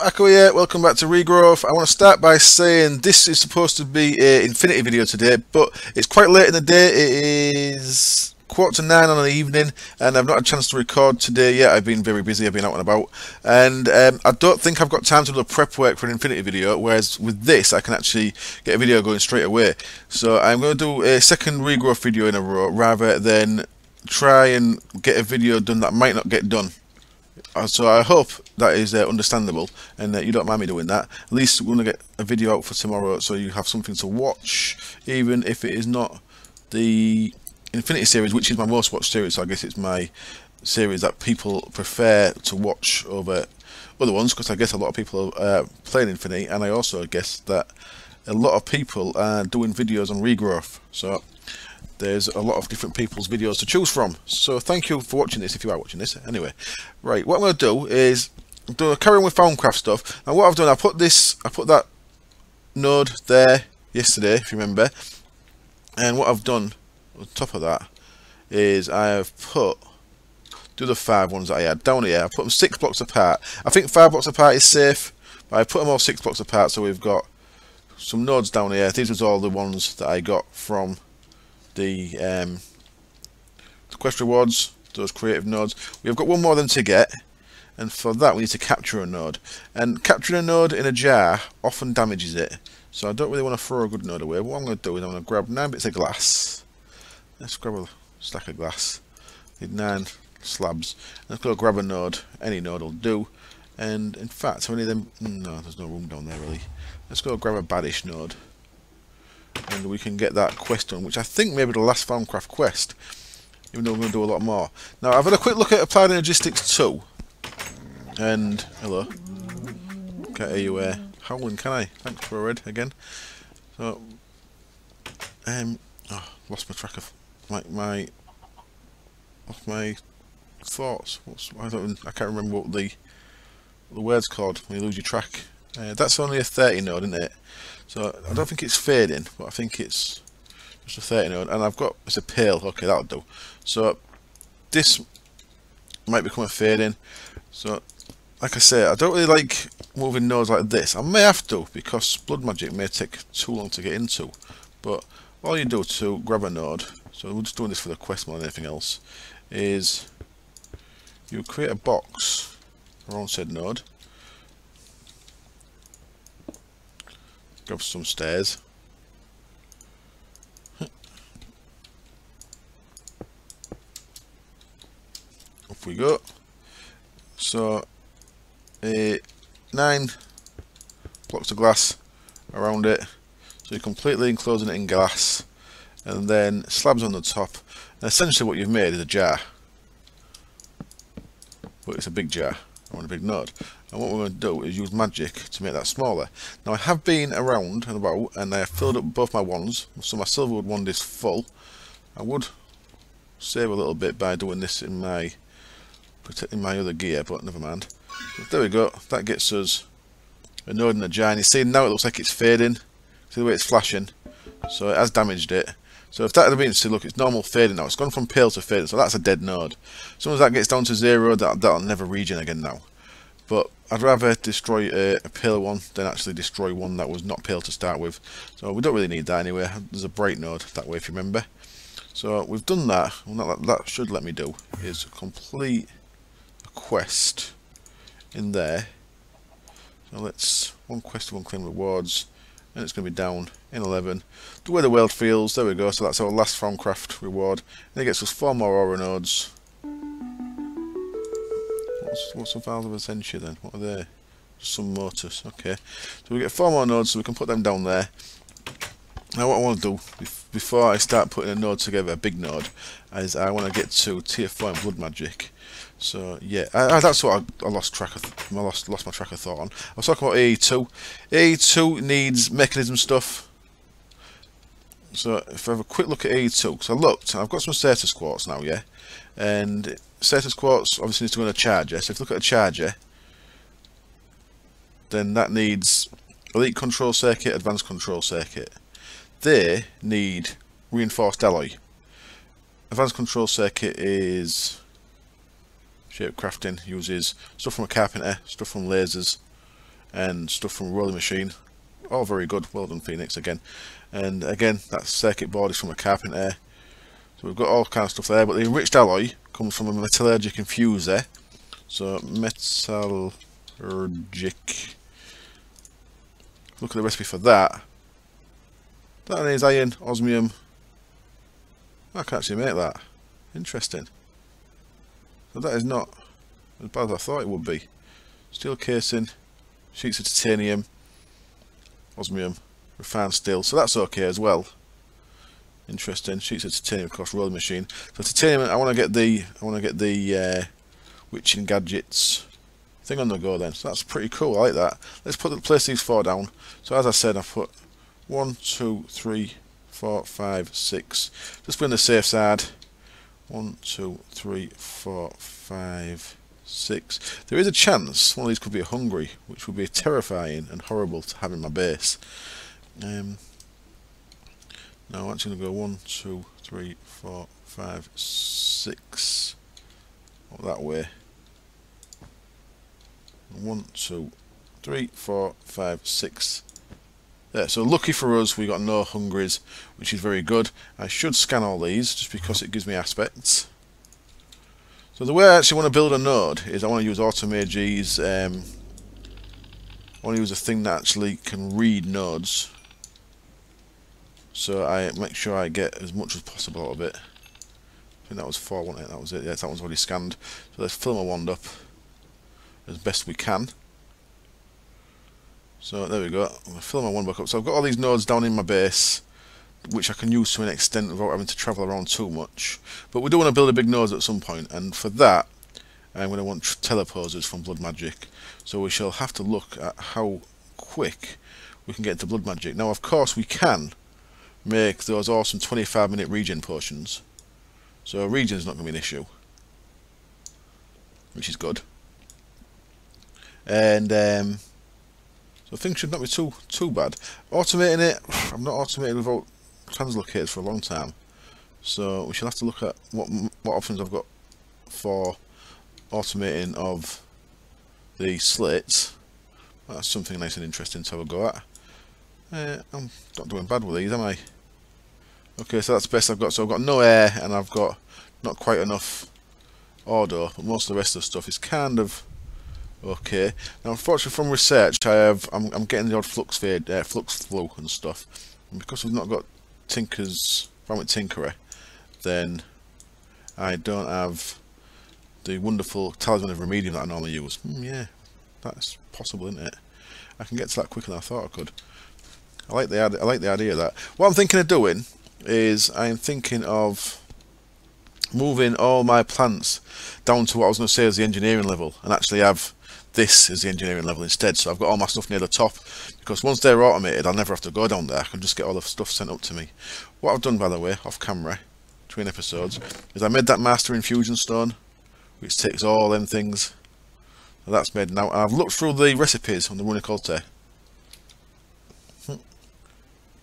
Echo here, welcome back to Regrowth. I want to start by saying this is supposed to be an Infinity video today, but it's quite late in the day. It is 8:45 on the evening, and I've not had a chance to record today yet. I've been very busy, I've been out and about, and I don't think I've got time to do the prep work for an Infinity video, whereas with this I can actually get a video going straight away. So I'm going to do a second Regrowth video in a row, rather than try and get a video done that might not get done. So I hope that is understandable and that you don't mind me doing that. At least we're going to get a video out for tomorrow so you have something to watch, even if it is not the Infinity series, which is my most watched series. So I guess it's my series that people prefer to watch over other ones, because I guess a lot of people are playing Infinity, and I also guess that a lot of people are doing videos on Regrowth. So there's a lot of different people's videos to choose from. So thank you for watching this, if you are watching this. Anyway, right, what I'm going to do is carry on with Foundcraft stuff. And what I've done, I put that node there yesterday, if you remember. And what I've done on top of that is I have put the 5 ones that I had down here. I put them 6 blocks apart. I think 5 blocks apart is safe, but I put them all 6 blocks apart. So we've got some nodes down here. These are all the ones that I got from the quest rewards, those creative nodes. We've got one more of them to get, and for that we need to capture a node, and capturing a node in a jar often damages it, so I don't really want to throw a good node away. What I'm going to do is I'm going to grab 9 bits of glass. Let's grab a stack of glass. Need 9 slabs. Let's go grab a node. Any node will do. And in fact, how many of them? No, there's no room down there really. Let's go grab a baddish node, and we can get that quest done, which I think may be the last Foundcraft quest, even though we're going to do a lot more. Now, I've had a quick look at Applied Energistics 2, and hello, can't hear you howling, can I? Thanks for a red again. So, lost my track of my thoughts. I can't remember what the word's called when you lose your track. That's only a 30 node, isn't it? So I don't think it's fading, but I think it's just a 30 node, and it's a pale. Okay, that'll do. So this might become a fading. So like I say, I don't really like moving nodes like this. I may have to, because blood magic may take too long to get into. But all you do to grab a node, so we're just doing this for the quest more than anything else, is you create a box around said node. Grab some stairs. Off we go. So 9 blocks of glass around it. So you're completely enclosing it in glass, and then slabs on the top. And essentially what you've made is a jar, but it's a big jar on a big node. And what we're going to do is use magic to make that smaller. Now I have been around and about, and I have filled up both my wands, so my silverwood wand is full. I would save a little bit by doing this in my protecting my other gear, but never mind. So there we go. That gets us a node in a jar, and you see now it looks like it's fading. See the way it's flashing, so it has damaged it. So if that had been, see, look, it's normal fading now. It's gone from pale to fading, so that's a dead node. As soon as that gets down to 0, that'll never regen again now. But I'd rather destroy a pale one than actually destroy one that was not pale to start with. So we don't really need that anyway. There's a bright node that way, if you remember. So we've done that. Well, that should let me do is complete a quest in there. So let's one quest, one claim rewards, and it's going to be down in 11. The way the world feels. There we go. So that's our last Foundcraft reward, and it gets us 4 more aura nodes. What's the Vials of Essentia then? What are they? Just some Motus. Okay. So we get 4 more nodes, so we can put them down there. Now what I want to do, before I start putting a node together, a big node, is I want to get to tier 4 in blood magic. So yeah, that's what I lost track of. Lost my track of thought on. I was talking about AE2. AE2 needs mechanism stuff. So if I have a quick look at AE2, because I looked, I've got some status quartz now, yeah, and status quartz obviously needs to go in a charger. So if you look at a charger, then that needs elite control circuit, advanced control circuit. They need reinforced alloy. Advanced control circuit is shape crafting, uses stuff from a carpenter, stuff from lasers, and stuff from a rolling machine. All very good. Well done, Phoenix, again. And again, that circuit board is from a carpenter. So we've got all kinds of stuff there, but the enriched alloy comes from a metallurgic infuser. So metallurgic. Look at the recipe for that. That is iron, osmium. I can actually make that. Interesting. So that is not as bad as I thought it would be. Steel casing, sheets of titanium, osmium, refined steel. So that's okay as well. Interesting. Sheets of titanium, of course, rolling machine. So titanium, I want to get the witching gadgets thing on the go then. So that's pretty cool. I like that. Let's place these 4 down. So as I said, I've put 1, 2, 3, 4, 5, 6. Just put in the safe side. 1, 2, 3, 4, 5, 6. There is a chance one of these could be a hungry, which would be terrifying and horrible to have in my base. Now I'm actually going to go 1, 2, 3, 4, 5, 6. That way. 1, 2, 3, 4, 5, 6. There. So lucky for us, we got no hungries, which is very good. I should scan all these just because it gives me aspects. So the way I actually want to build a node is I want to use AutoMage's. I want to use a thing that actually can read nodes. So I make sure I get as much as possible out of it. I think that was 4, wasn't it? That was it. Yes, that one's already scanned. So let's fill my wand up as best we can. So there we go. I'm going to fill my wand back up. So I've got all these nodes down in my base, which I can use to an extent without having to travel around too much. But we do want to build a big node at some point, and for that I'm going to want teleposers from Blood Magic. So we shall have to look at how quick we can get into Blood Magic. Now of course we can make those awesome 25-minute regen potions. So regen is not going to be an issue, which is good. And so things should not be too bad. Automating it, I've not automated without translocators for a long time. So we shall have to look at what options I've got for automating of the slits. That's something nice and interesting to have a go at. I'm not doing bad with these, am I? Okay, so that's the best I've got. So I've got no air and I've got not quite enough order, but most of the rest of the stuff is kind of okay. Now unfortunately from research I'm getting the odd flux flow and stuff. And because we've not got Tinker's Vomit Tinkerer, then I don't have the wonderful Talisman of Remedium that I normally use. Yeah, that's possible, isn't it? I can get to that quicker than I thought I could. I like the idea of that. What I'm thinking of doing is I'm thinking of moving all my plants down to what I was going to say is the engineering level, and actually have this as the engineering level instead. So I've got all my stuff near the top, because once they're automated I'll never have to go down there. I can just get all the stuff sent up to me. What I've done, by the way, off camera between episodes, is I made that Master Infusion stone, which takes all them things. So that's made now. I've looked through the recipes on the runic altar.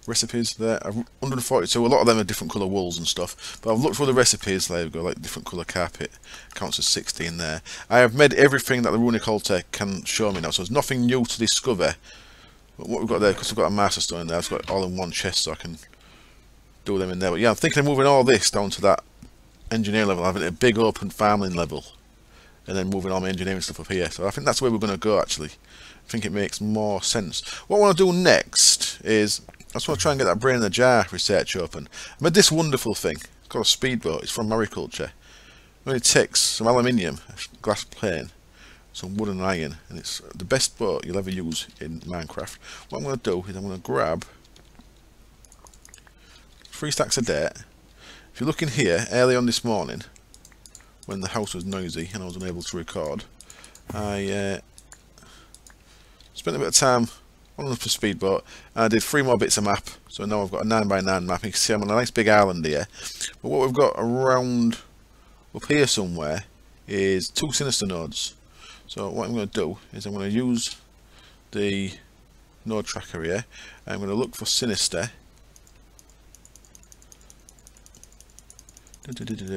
Recipes there, 142. A lot of them are different colour wools and stuff, but I've looked through the recipes. There we go, like different colour carpet counts as 16 there. I have made everything that the runic altar can show me now, so there's nothing new to discover. But what we've got there, because we've got a master stone in there, I've got it all in one chest, so I can do them in there. But yeah, I'm thinking of moving all this down to that engineer level, having a big open farming level, and then moving all my engineering stuff up here. So I think that's where we're going to go. Actually, I think it makes more sense. What I want to do next is I just want to try and get that brain in the jar research open. I made this wonderful thing. It's called a speedboat. It's from mariculture. It only takes some aluminium, a glass plane, some wood and iron, and it's the best boat you'll ever use in Minecraft. What I'm going to do is I'm going to grab 3 stacks of dirt. If you look in here, early on this morning, when the house was noisy and I was unable to record, I spent a bit of time on the speedboat, and I did 3 more bits of map. So now I've got a 9x9 map. You can see I'm on a nice big island here. But what we've got around up here somewhere is 2 sinister nodes. So what I'm going to do is I'm going to use the node tracker here. I'm going to look for sinister.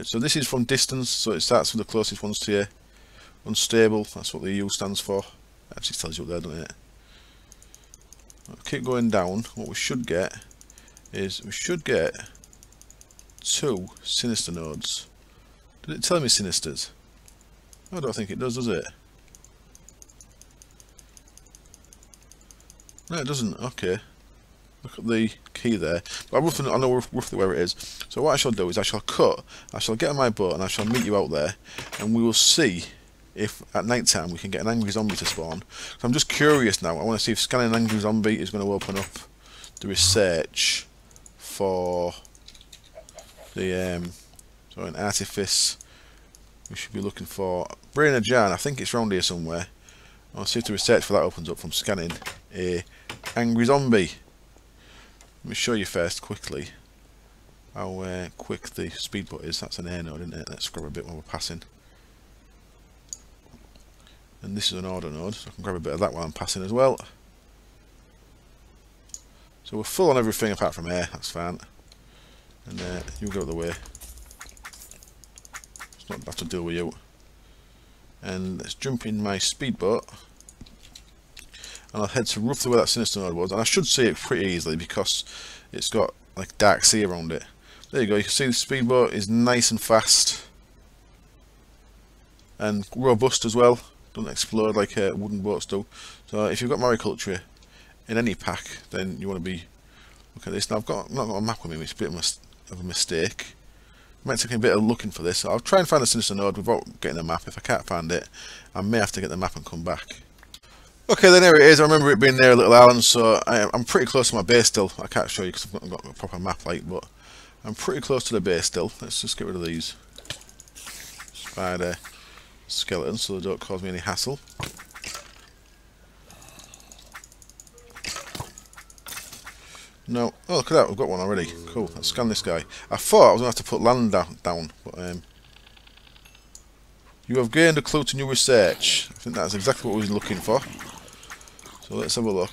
So this is from distance, so it starts with the closest ones to you. Unstable, that's what the U stands for. It actually tells you up there, doesn't it? keep going down, what we should get is, we should get 2 sinister nodes. Did it tell me sinisters? I don't think it does it? No, it doesn't. Okay. Look at the key there. But I know roughly where it is. So what I shall do is I shall get on my boat and I shall meet you out there, and we will see if at night time we can get an angry zombie to spawn. So I'm just curious now. I want to see if scanning an angry zombie is going to open up the research for the so an artifice. We should be looking for brain of Jan. I think it's round here somewhere. I'll see if the research for that opens up from scanning a angry zombie. Let me show you first quickly how quick the speedboat is. That's an air node, isn't it? Let's grab a bit while we're passing. And this is an order node, so I can grab a bit of that while I'm passing as well. So we're full on everything apart from air, that's fine. And you go the way. It's not have to deal with you. And let's jump in my speedboat. And I'll head to roughly where that sinister node was. And I should see it pretty easily because it's got like dark sea around it. There you go, you can see the speedboat is nice and fast. And robust as well. Doesn't explode like wooden boats do. So if you've got mariculture in any pack, then you want to be looking at this. Now I've not got a map with me, which is a bit of a mistake. It might take me a bit of looking for this. So I'll try and find the sinister node without getting a map. If I can't find it, I may have to get the map and come back. Okay, then there it is. I remember it being there, a little island, so I'm pretty close to my base still. I can't show you because I've not got a proper map like, but I'm pretty close to the base still. Let's just get rid of these spider skeletons so they don't cause me any hassle. No, oh look at that, we've got one already. Cool, let's scan this guy. I thought I was going to have to put land down, but you have gained a clue to new research. I think that's exactly what we were looking for. So let's have a look.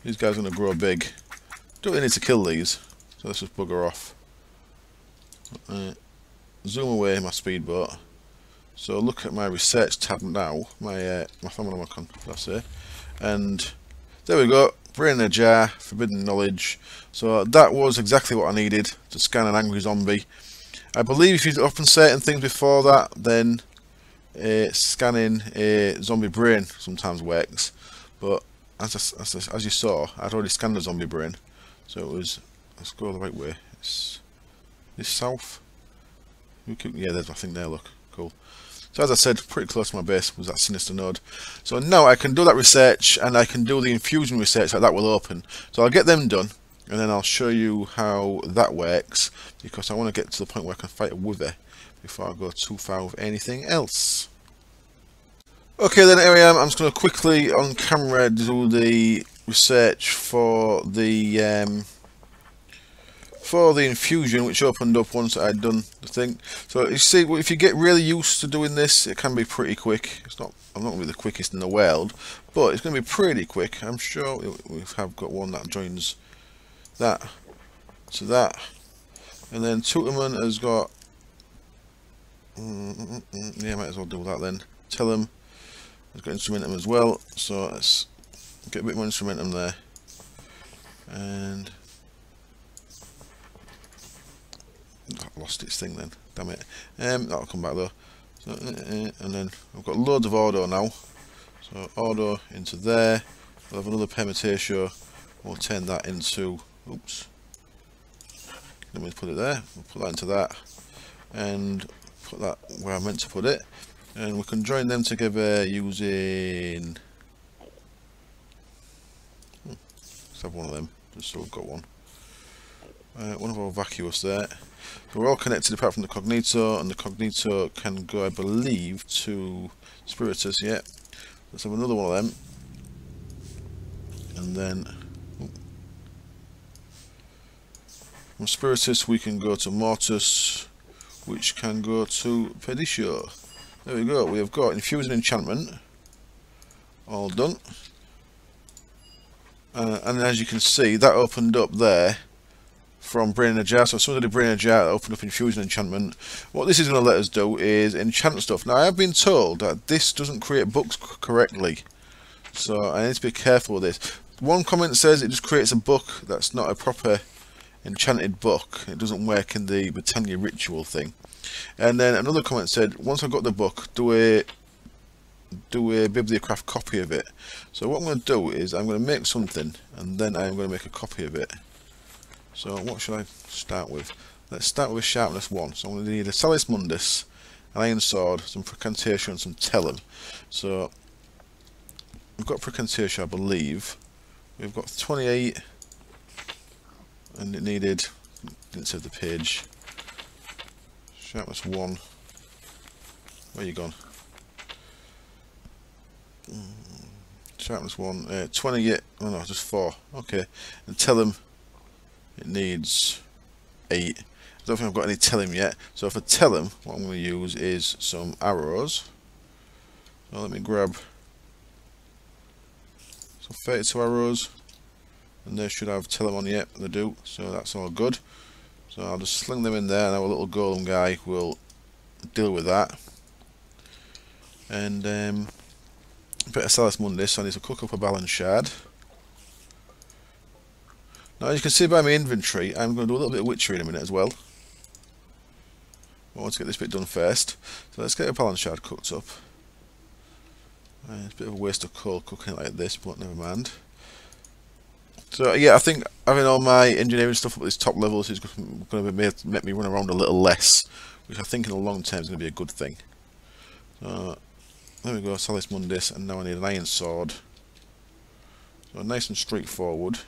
These guys are going to grow big. Don't really need to kill these, so let's just bugger off. Zoom away my speedboat. So look at my research tab now. My phenomenal icon, that's it. And there we go. Brain in a jar, forbidden knowledge. So that was exactly what I needed to scan an angry zombie. I believe if you open certain things before that, then scanning a zombie brain sometimes works. But as you saw, I'd already scanned a zombie brain, so it was. Let's go the right way. It's this south. Yeah, there's. I think there. Look, cool. So as I said, pretty close to my base was that sinister node. So now I can do that research, and I can do the infusion research that will open. So I'll get them done, and then I'll show you how that works, because I want to get to the point where I can fight a wither before I go too far with anything else. Okay, then here I am. I'm just going to quickly on camera do the research for the infusion, which opened up once I'd done the thing. So you see, if you get really used to doing this, it can be pretty quick. I'm not going to be the quickest in the world, but it's going to be pretty quick. I'm sure we have got one that joins that to that, and then Tutorman has got. Yeah, might as well do that then. Tell him he's got instrumentum as well. So let's get a bit more instrumentum there, and. I lost its thing then, damn it. That'll come back though. So, and then I've got loads of order now. So order into there. We'll have another permutation. We'll turn that into. Oops. Let me put it there. We'll put that into that, and put that where I meant to put it. And we can join them together using. Let's have one of them, just so we've got one. One of our vacuous there. So we're all connected apart from the Cognito, and the Cognito can go, I believe, to Spiritus. Yeah. Let's have another one of them. And then from Spiritus we can go to Mortus, which can go to Pediccio. There we go. We have got Infusing Enchantment. All done. And as you can see, that opened up there. From Brain in a Jar, so as soon as I did Brain in a Jar, that opened up Infusion Enchantment. What this is going to let us do is enchant stuff. Now I have been told that this doesn't create books correctly, so I need to be careful with this. One comment says it just creates a book that's not a proper enchanted book. It doesn't work in the Britannia ritual thing. And then another comment said, once I've got the book, do a bibliocraft copy of it. So what I'm going to do is I'm going to make something, and then I'm going to make a copy of it. So what should I start with? Let's start with a sharpness 1. So I'm going to need a Salis Mundus, an iron sword, some Precantation, and some Tellum. So we've got Precantation, I believe. We've got 28, and it needed, didn't save the page. Sharpness 1. Where you gone? Sharpness 1. 28. Oh no, just 4. Okay. And Tellum, it needs 8. I don't think I've got any Tellum yet. So for Tellum, what I'm going to use is some arrows. So let me grab some 32 arrows, and they should have Tellum on. Yet they do. So that's all good. So I'll just sling them in there, and our little golem guy will deal with that. And a bit of Salis Mundus, so I need to cook up a balance shard. Now, as you can see by my inventory, I'm going to do a little bit of Witchery in a minute as well. I want to get this bit done first. So let's get a balance shard cooked up. It's a bit of a waste of coal cooking it like this, but never mind. So yeah, I think having all my engineering stuff up at this top level is going to make me run around a little less, which I think in the long term is going to be a good thing. So there we go, Salis Mundus, and now I need an iron sword. So nice and straightforward.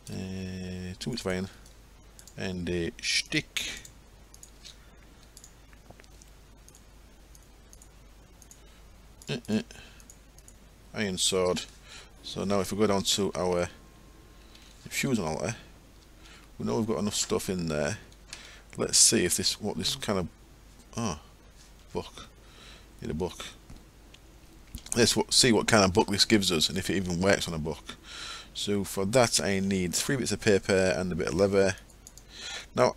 2 bits of iron and a stick. Iron sword. So now if we go down to our Infusion altar, we know we've got enough stuff in there. Let's see if what this kind of book. Need a book. Let's see what kind of book this gives us, and if it even works on a book. So for that I need 3 bits of paper and a bit of leather. Now,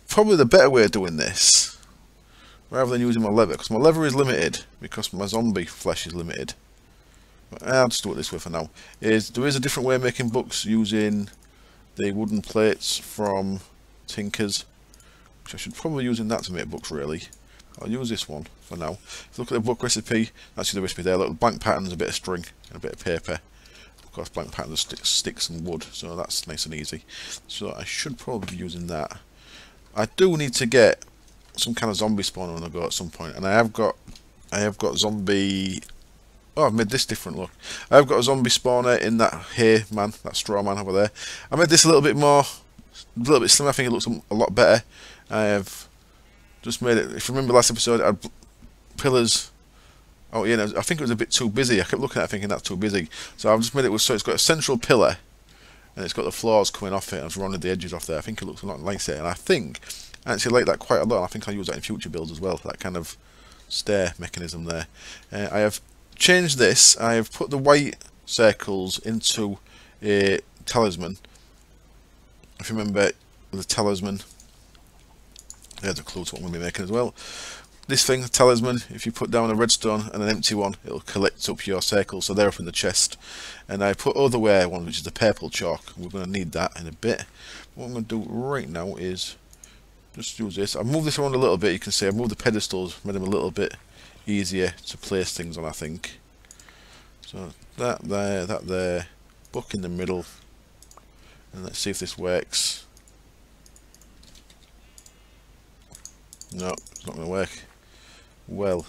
probably the better way of doing this, rather than using my leather, because my leather is limited, because my zombie flesh is limited. But I'll just do it this way for now. There is a different way of making books using the wooden plates from Tinkers, which I should probably use in that to make books really. I'll use this one for now. If you look at the book recipe, that's the recipe there. Little blank patterns, a bit of string, and a bit of paper. Of course, blank patterns are sticks and wood, so that's nice and easy. So I should probably be using that. I do need to get some kind of zombie spawner when I go at some point, and I have got zombie. Oh, I've made this different look. I've got a zombie spawner in that hay man, that straw man over there. I made this a little bit slimmer. I think it looks a lot better. I have just made it. If you remember last episode, I had pillars. Oh yeah, I think it was a bit too busy. I kept looking at it thinking that's too busy. So I've just made it so it's got a central pillar, and it's got the floors coming off it, and I've rounded the edges off there. I think it looks a lot nicer, and I think I actually like that quite a lot. I think I'll use that in future builds as well, that kind of stair mechanism there. I have changed this. I have put the white circles into a talisman. If you remember the talisman, there's a clue to what I'm going to be making as well. This thing, the talisman, if you put down a redstone and an empty one, it'll collect up your circles, so they're up in the chest. And I put otherware one, which is the purple chalk. We're going to need that in a bit. What I'm going to do right now is just use this. I've moved this around a little bit. You can see I've moved the pedestals, made them a little bit easier to place things on, I think. So that there, book in the middle, and let's see if this works. No, it's not going to work. Well,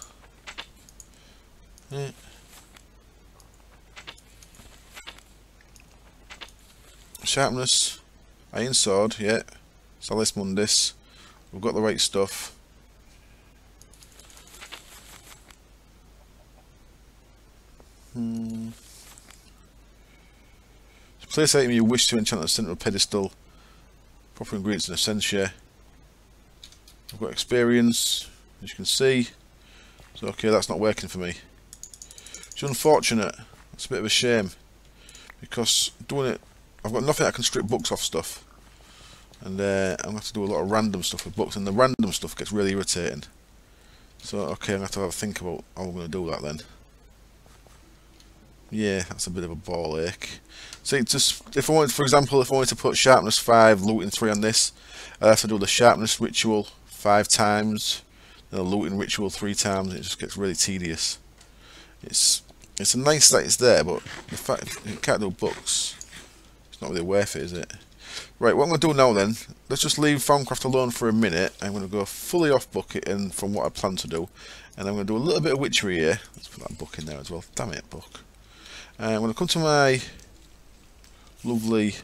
sharpness, iron sword, yeah, Salis Mundus. We've got the right stuff. Place item you wish to enchant the central pedestal. Proper ingredients and essentia. I've got experience, as you can see. So okay, that's not working for me. It's unfortunate. It's a bit of a shame, because doing it, I've got nothing that can strip books off stuff, and I'm going to have to do a lot of random stuff with books, and the random stuff gets really irritating. So okay, I'm going to have to think about how I'm going to do that then. Yeah, that's a bit of a ball ache. See, just if I wanted, for example, if I wanted to put sharpness 5, looting 3 on this, I'd have to do the sharpness ritual 5 times, and the looting ritual 3 times. It just gets really tedious. It's a nice that it's there, but the fact you can't do books, it's not really worth it, is it? Right, what I'm going to do now then, let's just leave Farmcraft alone for a minute. I'm going to go fully off book it in from what I plan to do, and I'm going to do a little bit of Witchery here. Let's put that book in there as well. Damn it, book. I'm going to come to my lovely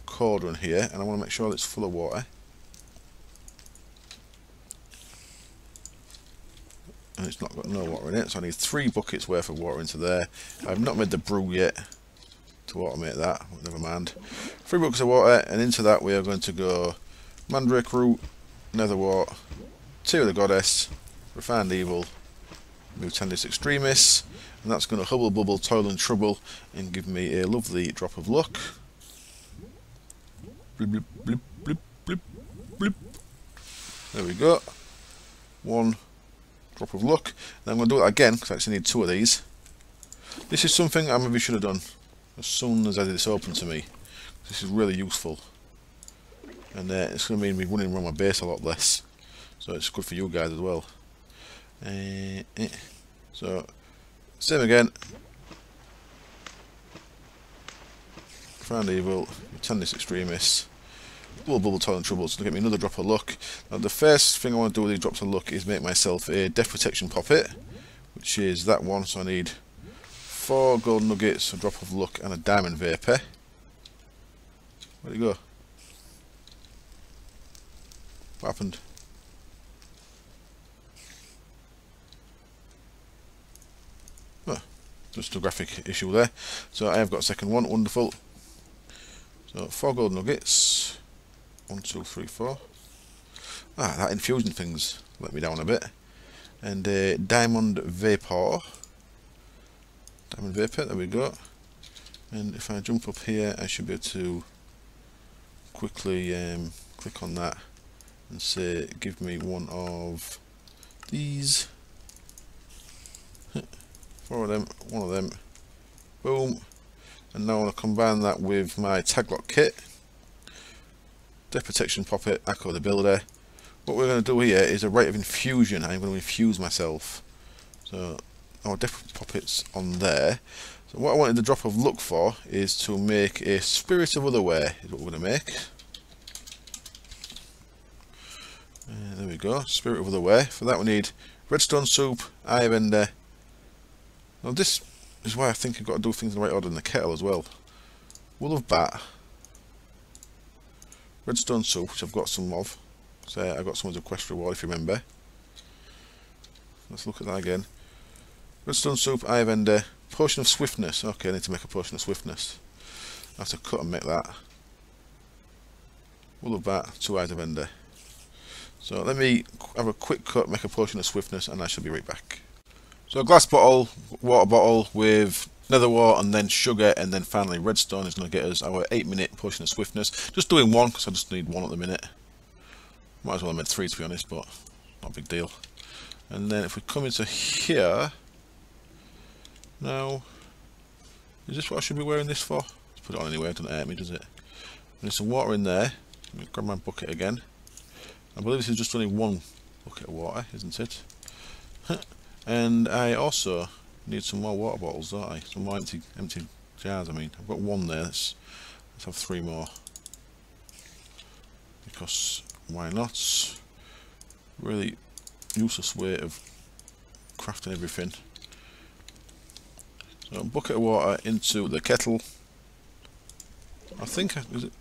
cauldron here, and I want to make sure that it's full of water. And it's not got no water in it, so I need 3 buckets worth of water into there. I've not made the brew yet to automate that, but never mind. 3 buckets of water, and into that we are going to go Mandrake Root, Netherwort, Tear of the Goddess, Refined Evil, Mutandis Extremis, and that's going to hubble bubble toil and trouble and give me a lovely drop of luck. Blip, blip, blip, blip, blip, blip. There we go. 1 drop of luck. And I'm going to do it again because I actually need 2 of these. This is something I maybe should have done as soon as I did this open to me. This is really useful, and it's going to mean me running around my base a lot less, so it's good for you guys as well. So same again. Find Evil, Mutandis Extremis, Bubble Toil and Trouble, so to get me another drop of luck. Now the first thing I want to do with these drops of luck is make myself a Death Protection Poppet, which is that one, so I need 4 gold nuggets, a drop of luck, and a diamond vapor. Where'd it go? What happened? Oh, just a graphic issue there. So I have got a second one, wonderful. So 4 gold nuggets. 1, 2, 3, 4. Ah, that infusion thing's let me down a bit. And diamond vapor. Diamond vapor, there we go. And if I jump up here, I should be able to quickly click on that and say, give me 1 of these. 4 of them, 1 of them. Boom. And now I want to combine that with my Taglock kit. Death Protection Poppet, Echo the Builder. What we're going to do here is a rite of infusion. I'm going to infuse myself. So our Death Poppet's on there. So what I wanted the drop of luck for is to make a Spirit of Otherware, is what we're going to make. There we go, Spirit of Otherware. For that we need redstone soup, eye of ender. Now this is why I think I've got to do things in the right order in the kettle as well. Wool of bat, redstone soup, which I've got some of. So I got some as a quest reward if you remember. Let's look at that again. Redstone soup, eye of ender, potion of swiftness. Okay, I need to make a potion of swiftness. I have to cut and make that. Wool of bat, 2 eyes of ender. So let me have a quick cut, make a potion of swiftness, and I shall be right back. So a glass bottle, water bottle with netherwort and then sugar and then finally redstone is going to get us our 8-minute potion of swiftness. Just doing 1 because I just need 1 at the minute. Might as well have made 3 to be honest, but not a big deal. And then if we come into here, now, is this what I should be wearing this for? Let's put it on anyway, it doesn't hurt me, does it? There's some water in there. Let me grab my bucket again. I believe this is just only 1 bucket of water, isn't it? And I also need some more water bottles, don't I? Some more empty jars, I mean. I've got 1 there, let's have 3 more. Because, why not? Really useless way of crafting everything. So a bucket of water into the kettle. I think, is it?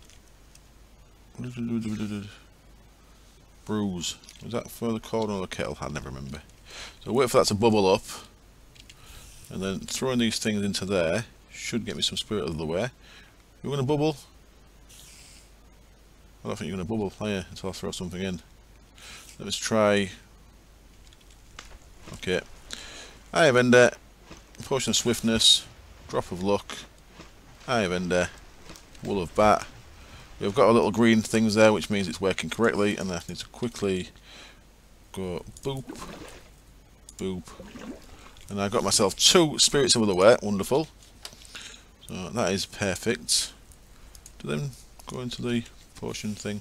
Brews. Was that for the cauldron or the kettle? I never remember. So wait for that to bubble up, and then throwing these things into there should get me some spirit of the way. You're going to bubble? I don't think you're going to bubble, are you? Until I throw something in. Let's try. Okay. Eye of ender, potion of swiftness, drop of luck, eye of ender, wool of bat. We've got our little green things there, which means it's working correctly, and I need to quickly go boop, boop, And I got myself 2 spirits of otherware. Wonderful. So that is perfect. To then go into the potion thing.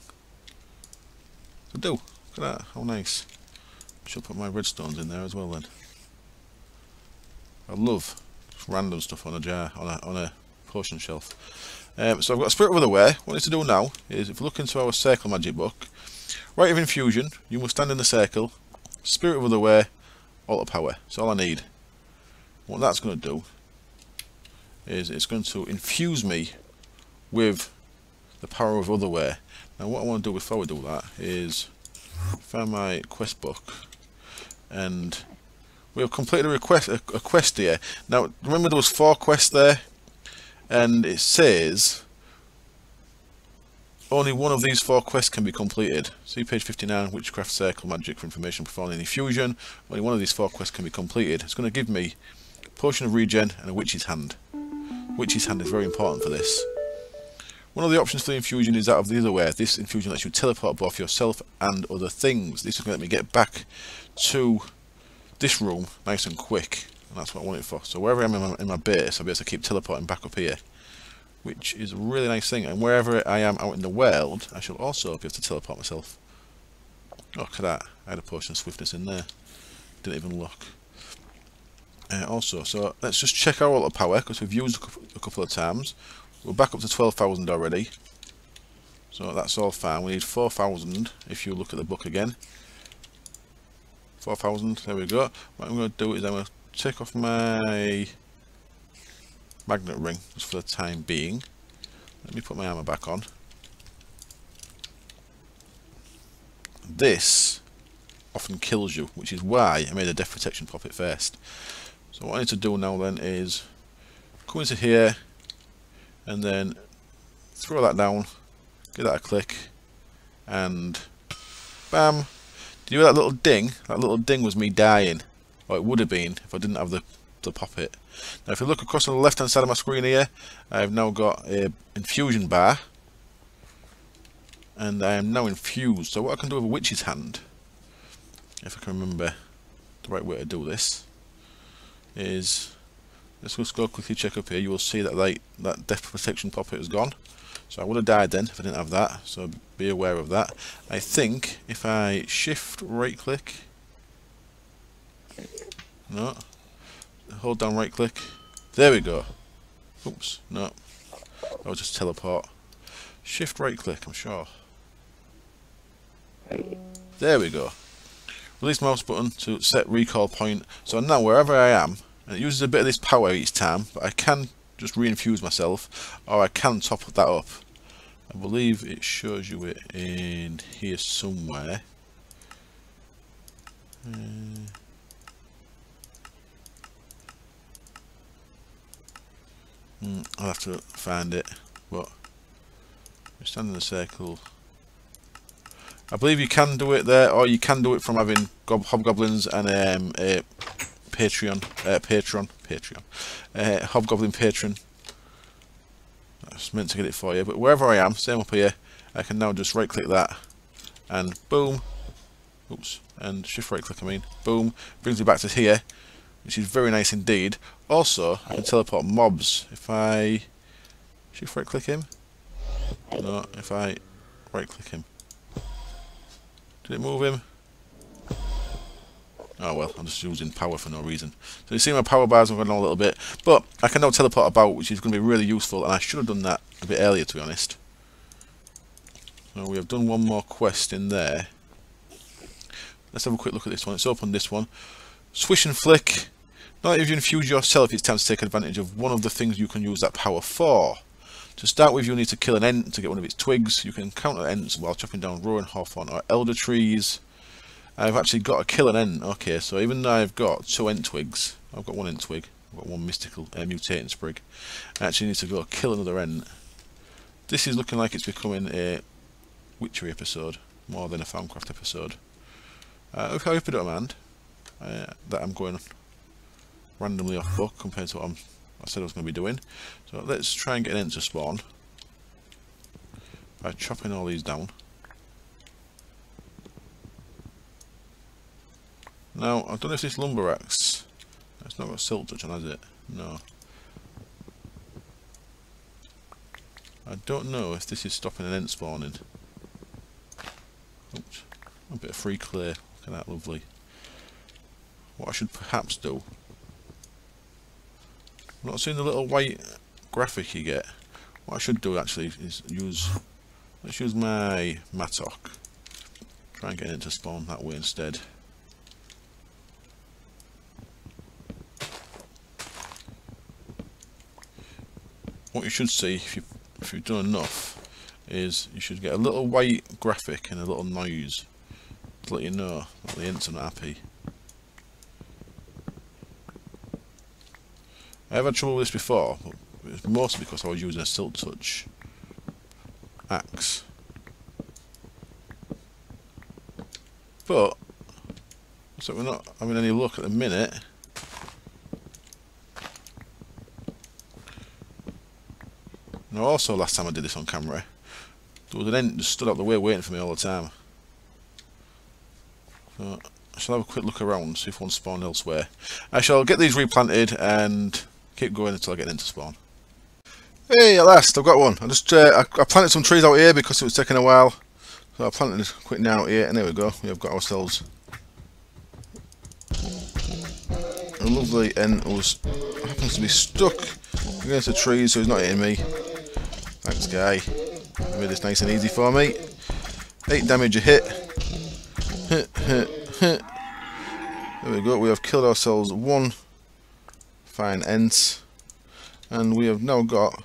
I do. Look at that. How nice. I should put my redstones in there as well then. I love random stuff on a jar, on a potion shelf. So I've got a spirit of otherware. What I need to do now is, if we look into our circle magic book, right of infusion, you must stand in the circle. Spirit of otherware, altar power. That's all I need. What that's going to do is it's going to infuse me with the power of otherware. Now what I want to do before we do that is find my quest book, and we've completed a quest here. Now remember there was 4 quests there, and it says only one of these 4 quests can be completed. See page 59, Witchcraft Circle Magic for information performed in Infusion. Only one of these 4 quests can be completed. It's going to give me Potion of Regen and a Witch's Hand. Witch's Hand is very important for this. One of the options for the infusion is that of the otherware. This infusion lets you teleport both yourself and other things. This is going to let me get back to this room nice and quick, and that's what I want it for. So wherever I am in my base, I'll be able to keep teleporting back up here, which is a really nice thing. And wherever I am out in the world, I shall also be able to teleport myself. Oh, look at that. I had a potion of swiftness in there. Didn't even look. Also, so let's just check our altar power, because we've used a couple of times. We're back up to 12,000 already. So that's all fine. We need 4,000 if you look at the book again. 4,000, there we go. What I'm going to do is I'm going to take off my magnet ring, just for the time being. Let me put my armor back on. This often kills you, which is why I made a death protection poppet first. So what I need to do now then is come into here and then throw that down, give that a click, and bam. Did you hear that little ding? That little ding was me dying, or it would have been if I didn't have the poppet. Now if you look across on the left hand side of my screen here, I've now got a infusion bar, and I am now infused. So what I can do with a witch's hand, if I can remember the right way to do this, is let's just go quickly check up here. You will see that that death protection poppet is gone. So I would have died then if I didn't have that, so be aware of that. I think if I shift right click, no, hold down right click, there we go. Oops, no, I'll just teleport. Shift right click, I'm sure. There we go. Release mouse button to set recall point. So now wherever I am, and it uses a bit of this power each time, but I can just reinfuse myself, or I can top that up. I believe it shows you it in here somewhere. I'll have to find it, but we stand in a circle. I believe you can do it there, or you can do it from having hobgoblins and a Patreon, hobgoblin patron. That's meant to get it for you, but wherever I am, same up here, I can now just right click that, and boom, oops, and shift right click, I mean, boom, brings me back to here, which is very nice indeed. Also, I can teleport mobs if I shift right click him. No, if I right click him. Did it move him? Oh well, I'm just using power for no reason. So you see my power bars have gone on a little bit, but I can now teleport about, which is going to be really useful, and I should have done that a bit earlier, to be honest. So we have done one more quest in there. Let's have a quick look at this one. Let's open this one. Swish and flick. Now that you've infused yourself, it's time to take advantage of one of the things you can use that power for. To start with, you'll need to kill an ent to get one of its twigs. You can counter ents while chopping down rowan, hawthorn or elder trees. I've actually got to kill an ent. Okay, so even though I've got 2 ent twigs, I've got 1 ent twig, I've got 1 mystical mutating sprig, I actually need to go kill another ent. This is looking like it's becoming a Witchery episode more than a Farmcraft episode. I hope you don't mind that I'm going randomly off book compared to what I said I was going to be doing. So let's try and get an ent to spawn by chopping all these down. Now, I don't know if this lumber axe, It's not got silk touch on, has it? No. I don't know if this is stopping an ent spawning. Oops. A bit of free clay. Look at that, lovely. What I should perhaps do... I'm not seeing the little white graphic you get. What I should do actually is use... Let's use my mattock. Try and get it to spawn that way instead. What you should see, if you've done enough, is you should get a little white graphic and a little noise to let you know that the ents are not happy. I have had trouble with this before, but it's mostly because I was using a silk touch axe. But so we're not having any luck at the minute. Now also last time I did this on camera, there was an ent just stood out the way waiting for me all the time. So I shall have a quick look around, see if one spawned elsewhere. I shall get these replanted and keep going until I get an ent to spawn. Hey, at last I've got one. I planted some trees out here because it was taking a while. So I planted a quick now out here, and there we go. We have got ourselves a lovely ent who happens to be stuck against the trees, so he's not hitting me. Thanks, guy. You made this nice and easy for me. 8 damage a hit. There we go. We have killed ourselves one fine ent, and we have now got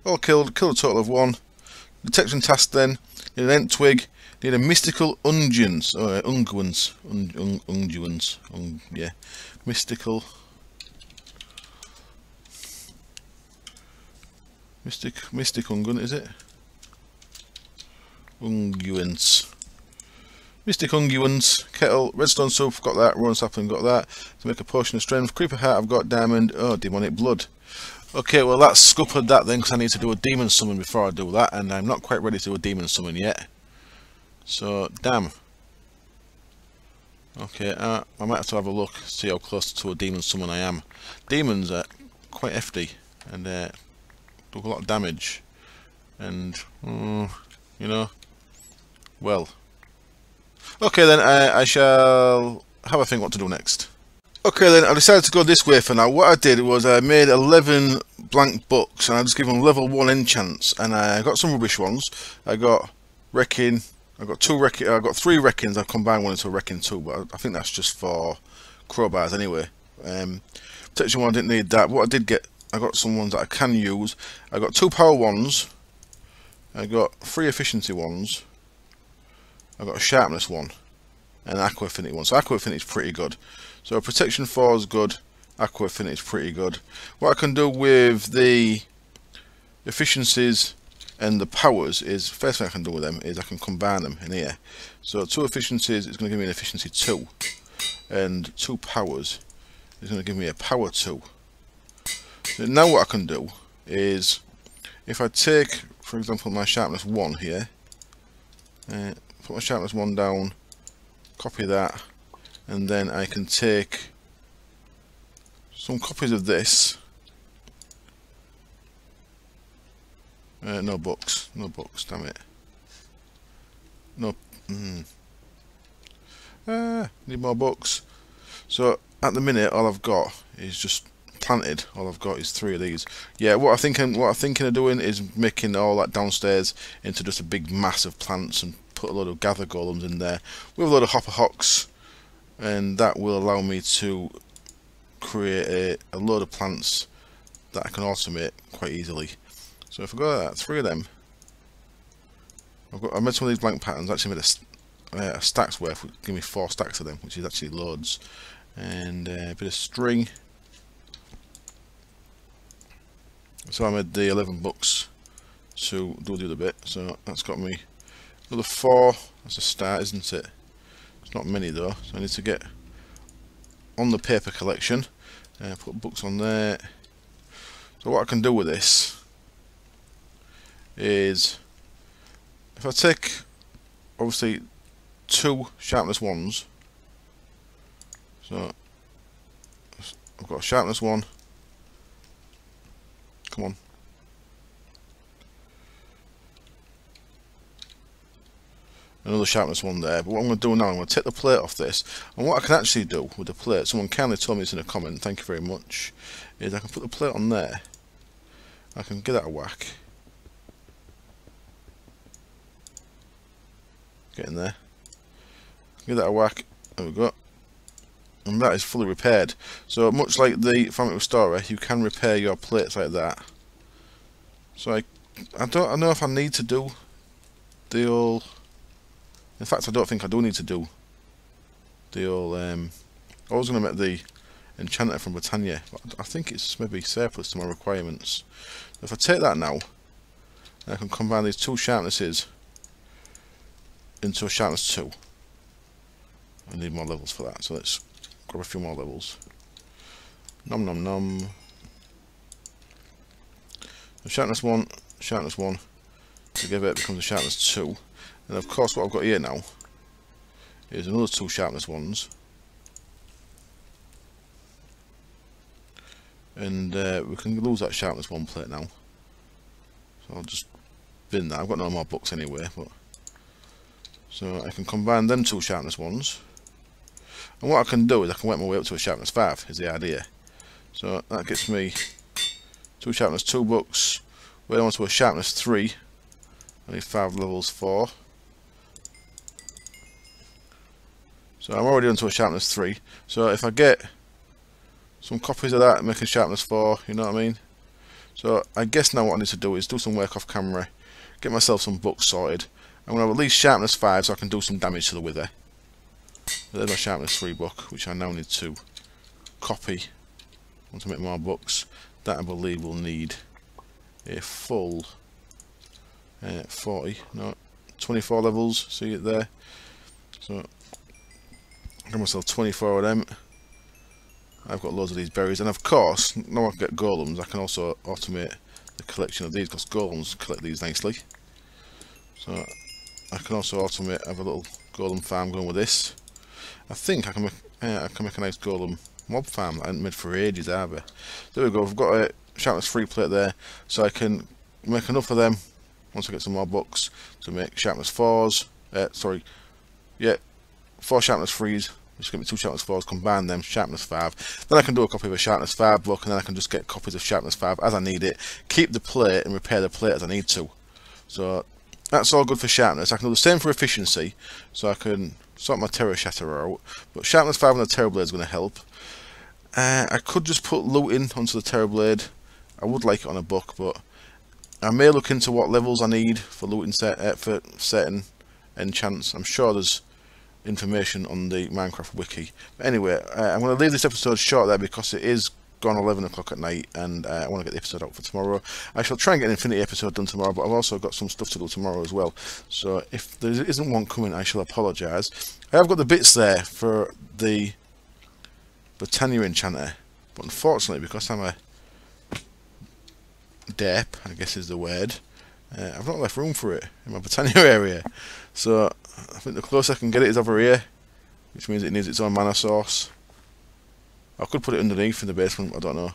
all killed a total of 1. Detection task then. Need an ent twig. Need a mystical unguents. Unguents. Yeah. Mystical. Mystic unguent, is it? Unguents. Mystic unguents. Kettle. Redstone soup, got that. Rowan sapling, got that. To make a potion of strength. Creeper heart, I've got diamond. Oh, demonic blood. Okay, well that's scuppered that then, because I need to do a demon summon before I do that, and I'm not quite ready to do a demon summon yet. So, damn. Okay, I might have to have a look, see how close to a demon summon I am. Demons are quite hefty, and do a lot of damage. And, you know, well. Okay then, I shall have a think what to do next. Okay then, I decided to go this way for now. What I did was I made 11 blank books, and I just gave them level 1 enchants, and I got some rubbish ones. I got wrecking, I got 3 reckons, I combined one into a wrecking 2, but I think that's just for crowbars anyway. Protection 1, I didn't need that. What I did get, I got some ones that I can use. I got 2 power ones, I got 3 efficiency ones, I got a sharpness 1, and an aqua affinity 1. So aqua affinity is pretty good. So protection 4 is good, aqua affinity is pretty good. What I can do with the efficiencies and the powers is, first thing I can do with them is I can combine them in here. So 2 efficiencies is going to give me an efficiency 2, and 2 powers is going to give me a power 2. So now what I can do is, if I take, for example, my sharpness 1 here, put my sharpness 1 down, copy that, and then I can take some copies of this. No books, damn it. No, need more books. So at the minute, all I've got is just planted. All I've got is 3 of these. Yeah, what I'm thinking of doing is making all that downstairs into just a big mass of plants and put a load of gather golems in there with a load of hopper hocks, and that will allow me to create a load of plants that I can automate quite easily. So if I go like that, 3 of them. I made some of these blank patterns. Actually made a stack's worth. Give me 4 stacks of them, which is actually loads. And a bit of string. So I made the 11 books to do the other bit. So that's got me another 4. That's a start, isn't it? It's not many though. So I need to get on the paper collection. Put books on there. So what I can do with this is, if I take obviously 2 sharpness 1s, so I've got a sharpness 1. Come on. Another sharpness 1 there. But what I'm going to do now, I'm going to take the plate off this. And what I can actually do with the plate, someone kindly told me this in a comment, thank you very much, is I can put the plate on there. I can give that a whack. Get in there. Give that a whack. There we go. And that is fully repaired. So much like the Family Restorer, you can repair your plates like that. So I don't know if I need to do the old. In fact, I don't think I do need to do the old. I was going to make the Enchanter from Britannia, but I think it's maybe surplus to my requirements. If I take that now, I can combine these 2 sharpnesses into a sharpness 2. I need more levels for that, so let's grab a few more levels. Nom nom nom. So sharpness 1, together it becomes a sharpness 2. And of course what I've got here now is another 2 sharpness 1s. And we can lose that sharpness 1 plate now. So I'll just bin that. I've got no more books anyway, but so I can combine them 2 sharpness 1s. And what I can do is I can work my way up to a sharpness 5 is the idea. So that gets me 2 sharpness 2 books, way on to a sharpness 3. I need 5 levels 4. So I'm already onto a sharpness 3. So if I get some copies of that, make a sharpness 4, you know what I mean? So I guess now what I need to do is do some work off camera, get myself some books sorted. I'm going to release sharpness 5 so I can do some damage to the Wither. There's my sharpness 3 book, which I now need to copy. I want to make more books. That I believe will need a full 24 levels. See it there? So I got myself 24 of them. I've got loads of these berries, and of course, now I can get golems, I can also automate the collection of these because golems collect these nicely. So I can also automate, have a little golem farm going with this. I think I can make a nice golem mob farm that I haven't made for ages either. There we go, I've got a sharpness 3 plate there, so I can make enough of them once I get some more books to make sharpness 4s. 4 sharpness 3s. Just get me 2 sharpness 4s, combine them, sharpness 5. Then I can do a copy of a sharpness 5 book, and then I can just get copies of sharpness 5 as I need it, keep the plate and repair the plate as I need to. So that's all good for sharpness. I can do the same for efficiency, so I can sort my Terror Shatterer out, but sharpness 5 on the Terror Blade is going to help. I could just put looting onto the Terror Blade. I would like it on a book, but I may look into what levels I need for looting for certain enchants. I'm sure there's information on the Minecraft wiki. But anyway, I'm going to leave this episode short there because it is gone 11 o'clock at night, and I want to get the episode out for tomorrow. I shall try and get an Infinity episode done tomorrow, but I've also got some stuff to do tomorrow as well. So if there isn't one coming, I shall apologise. I have got the bits there for the Britannia Enchanter, but unfortunately, because I'm a derp, I guess is the word, I've not left room for it in my Britannia area. So I think the closest I can get it is over here, which means it needs its own mana source. I could put it underneath in the basement, I don't know.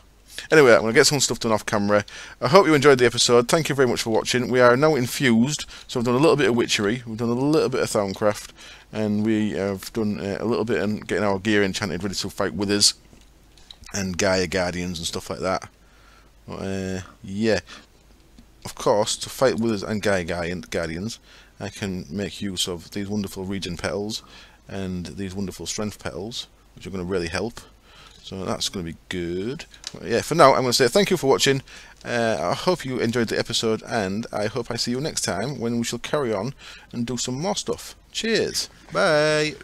Anyway, I'm going to get some stuff done off camera. I hope you enjoyed the episode. Thank you very much for watching. We are now infused, so we've done a little bit of Witchery, we've done a little bit of Thaumcraft, and we have done a little bit in getting our gear enchanted, ready to fight Withers and Gaia Guardians and stuff like that. But, yeah, of course, to fight Withers and Gaia Guardians, I can make use of these wonderful regen petals and these wonderful strength petals, which are going to really help. So that's going to be good. But yeah, for now, I'm going to say thank you for watching. I hope you enjoyed the episode, and I hope I see you next time when we shall carry on and do some more stuff. Cheers. Bye.